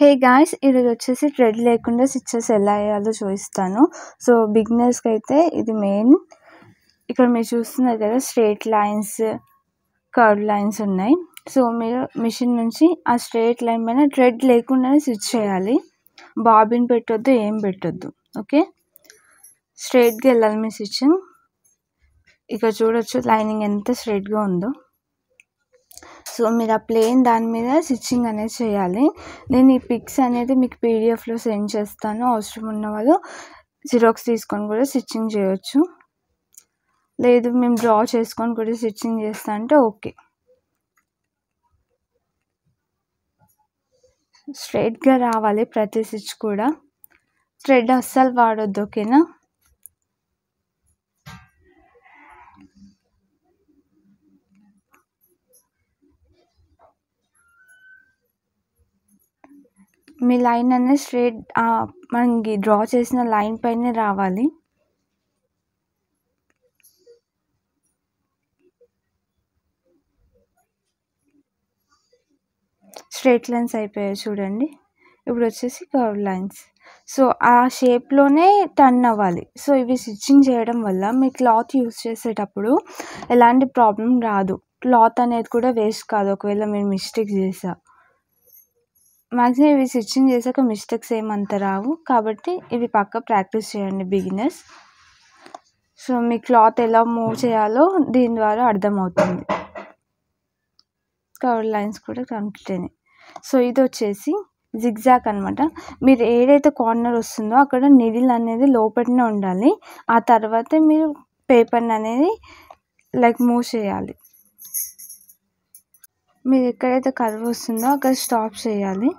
Hey guys, ఈరోజు వచ్చేసి thread లేకుండా స్టిచెస్ ఎలా వేయాలో చూపిస్తాను. సో బిగినర్స్కి అయితే ఇది మెయిన్. ఇక్కడ మీరు చూస్తున్నారు కదా, స్ట్రేట్ లైన్స్, కర్వ్ లైన్స్ ఉన్నాయి. సో మీరు మిషన్ నుంచి ఆ స్ట్రేట్ లైన్ పైన థ్రెడ్ లేకుండానే స్టిచ్ చేయాలి. బాబిన్ పెట్టొద్దు, ఏం పెట్టొద్దు. ఓకే, స్ట్రేట్గా వెళ్ళాలి మీ స్టిచ్చింగ్. ఇక్కడ చూడొచ్చు లైనింగ్ ఎంత స్ట్రేట్గా ఉందో. సో మీరు ఆ ప్లేన్ దాని మీద స్టిచ్చింగ్ అనేది చేయాలి. నేను ఈ పిక్స్ అనేది మీకు పీడిఎఫ్లో సెండ్ చేస్తాను. అవసరం ఉన్న వాళ్ళు జిరాక్స్ తీసుకొని కూడా స్టిచ్చింగ్ చేయొచ్చు. లేదు మేము డ్రా చేసుకొని కూడా స్టిచ్చింగ్ చేస్తా అంటే ఓకే. స్ట్రైట్గా రావాలి ప్రతి స్టిచ్ కూడా. థ్రెడ్ అస్సలు వాడొద్దు, ఓకేనా. మీ లైన్ అనేది స్ట్రైట్ మనకి డ్రా చేసిన లైన్ పైనే రావాలి. స్ట్రైట్ లైన్స్ అయిపోయాయి చూడండి. ఇప్పుడు వచ్చేసి కర్వ్ లైన్స్. సో ఆ షేప్లోనే టర్న్ అవ్వాలి. సో ఇవి స్టిచ్చింగ్ చేయడం వల్ల మీ క్లాత్ యూస్ చేసేటప్పుడు ఎలాంటి ప్రాబ్లం రాదు. క్లాత్ అనేది కూడా వేస్ట్ కాదు ఒకవేళ మీరు మిస్టేక్ చేసా. మ్యాక్సిమం ఇవి స్టిచ్చింగ్ చేశాక మిస్టేక్స్ ఏమంత రావు. కాబట్టి ఇవి పక్కా ప్రాక్టీస్ చేయండి బిగినర్స్. సో మీ క్లాత్ ఎలా మూవ్ చేయాలో దీని ద్వారా అర్థమవుతుంది. కర్వ్ లైన్స్ కూడా కంప్లీట్ అయినాయి. సో ఇది వచ్చేసి జిగ్జాగ్ అనమాట. మీరు ఏదైతే కార్నర్ వస్తుందో అక్కడ నీడిల్ అనేది లోపలనే ఉండాలి. ఆ తర్వాత మీరు పేపర్ని అనేది మూవ్ చేయాలి. మీరు ఎక్కడైతే కర్వ్ వస్తుందో అక్కడ స్టాప్ చేయాలి.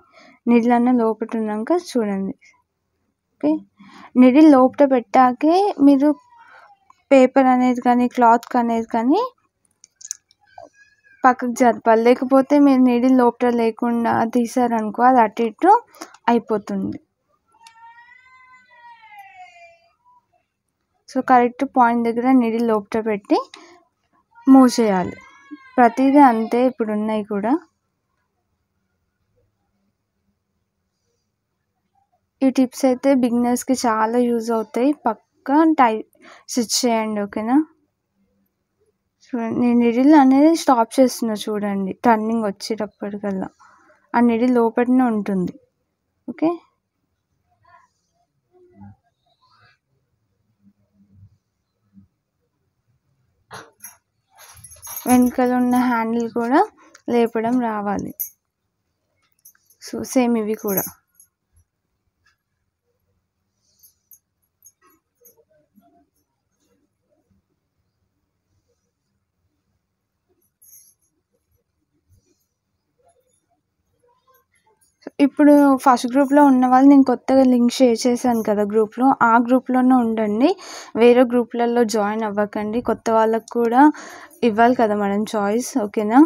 నీడిల్ అన్న లోపల ఉన్నాక చూడండి. ఓకే, నీడిల్ లోపల పెట్టాకే మీరు పేపర్ అనేది కానీ క్లాత్ అనేది కానీ పక్కకు జరపాలి. లేకపోతే మీరు నీడిల్ లోపల లేకుండా తీసారనుకో అది అటు ఇటు అయిపోతుంది. సో కరెక్ట్ పాయింట్ దగ్గర నీడిల్ లోపల పెట్టి మూవ్ చేయాలి. ప్రతిదీ అంతే ఇప్పుడు ఉన్నాయి కూడా. ఈ టిప్స్ అయితే బిగినర్స్కి చాలా యూజ్ అవుతాయి. పక్కా స్టిచ్ చేయండి, ఓకేనా. చూడండి, నేను నీడిల్ అనేది స్టాప్ చేస్తున్నా చూడండి. టర్నింగ్ వచ్చేటప్పటికల్లా ఆ నీడిల్ లోపలనే ఉంటుంది. ఓకే, వెనకాల ఉన్న హ్యాండిల్ కూడా లేపడం రావాలి. సో సేమ్ ఇవి కూడా. ఇప్పుడు ఫస్ట్ గ్రూప్లో ఉన్న వాళ్ళు నేను కొత్తగా లింక్ షేర్ చేశాను కదా గ్రూప్లో, ఆ గ్రూప్లోనే ఉండండి. వేరే గ్రూప్లలో జాయిన్ అవ్వకండి. కొత్త వాళ్ళకు కూడా ఇవ్వాలి కదా మనం చాయిస్, ఓకేనా.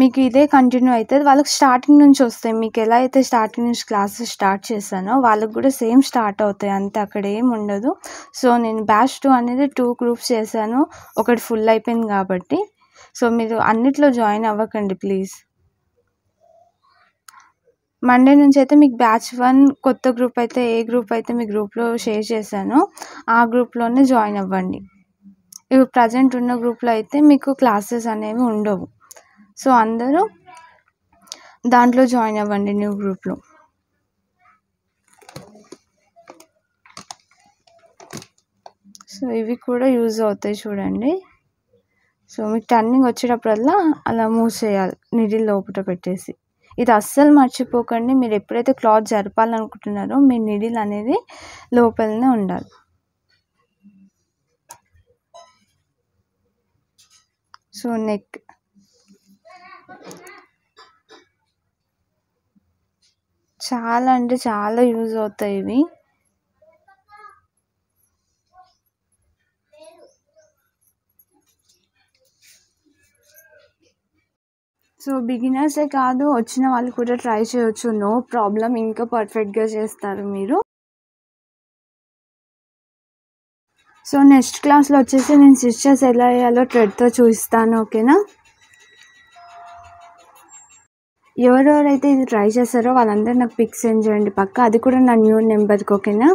మీకు ఇదే కంటిన్యూ అవుతుంది. వాళ్ళకి స్టార్టింగ్ నుంచి వస్తాయి. మీకు ఎలా అయితే స్టార్టింగ్ నుంచి క్లాసెస్ స్టార్ట్ చేశానో వాళ్ళకి కూడా సేమ్ స్టార్ట్ అవుతాయి. అంతే, అక్కడ ఏం ఉండదు. సో నేను బ్యాచ్ 2 అనేది 2 గ్రూప్స్ చేశాను. ఒకటి ఫుల్ అయిపోయింది కాబట్టి. సో మీరు అన్నిట్లో జాయిన్ అవ్వకండి ప్లీజ్. మండే నుంచి అయితే మీకు బ్యాచ్ 1 కొత్త గ్రూప్ అయితే ఏ గ్రూప్ అయితే మీ గ్రూప్లో షేర్ చేశానో ఆ గ్రూప్లోనే జాయిన్ అవ్వండి. ఇప్పుడు ప్రజెంట్ ఉన్న గ్రూప్లో అయితే మీకు క్లాసెస్ అనేవి ఉండవు. సో అందరూ దాంట్లో జాయిన్ అవ్వండి, న్యూ గ్రూప్లో. సో ఇవి కూడా యూజ్ అవుతాయి చూడండి. సో మీకు టర్నింగ్ వచ్చేటప్పుడల్లా అలా మూవ్ చేయాలి నీడిల్ లోపల పెట్టేసి. ఇది అస్సలు మర్చిపోకండి. మీరు ఎప్పుడైతే క్లాత్ జరపాలనుకుంటున్నారో మీ నీడిల్ అనేది లోపలనే ఉండాలి. సో నెక్ చాలా అంటే చాలా యూజ్ అవుతాయి ఇవి. సో బిగినర్సే కాదు, వచ్చిన వాళ్ళు కూడా ట్రై చేయొచ్చు, నో ప్రాబ్లం. ఇంకా పర్ఫెక్ట్గా చేస్తారు మీరు. సో నెక్స్ట్ క్లాస్లో వచ్చేసి నేను స్టిచెస్ ఎలా వేయాలో థ్రెడ్తో చూపిస్తాను, ఓకేనా. ఎవరెవరైతే ఇది ట్రై చేస్తారో వాళ్ళందరూ నాకు పిక్స్ సెండ్ చేయండి పక్కా. అది కూడా నా న్యూ నెంబర్‌కి ఓకేనా?